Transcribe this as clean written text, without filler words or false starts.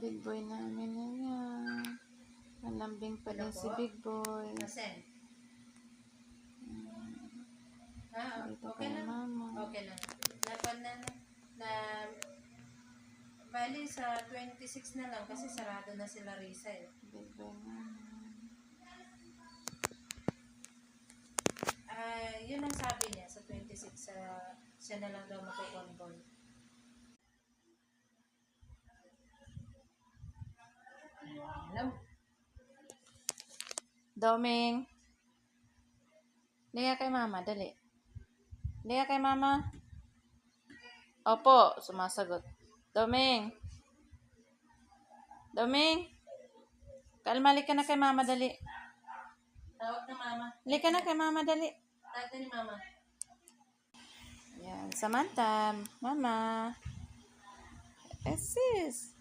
Big boy namin na yan. Malambing pa din si Big boy. Nasaan? Dito Okay kay lang. mama. Okay lang. Bali sa 26 na lang kasi sarado na sila Risa eh. Big boy namin. Yun ang sabi niya sa 26 siya na lang daw magko-convoy. Alam. Doming. Liga kay mama, dali. Liga kay mama. Opo, sumasagot. Doming. Doming. Kalma, lika na kay mama, dali. Tawag na mama. Lika na kay mama, dali. Tawag na ni mama. Yan, Samantha. Mama. Sis.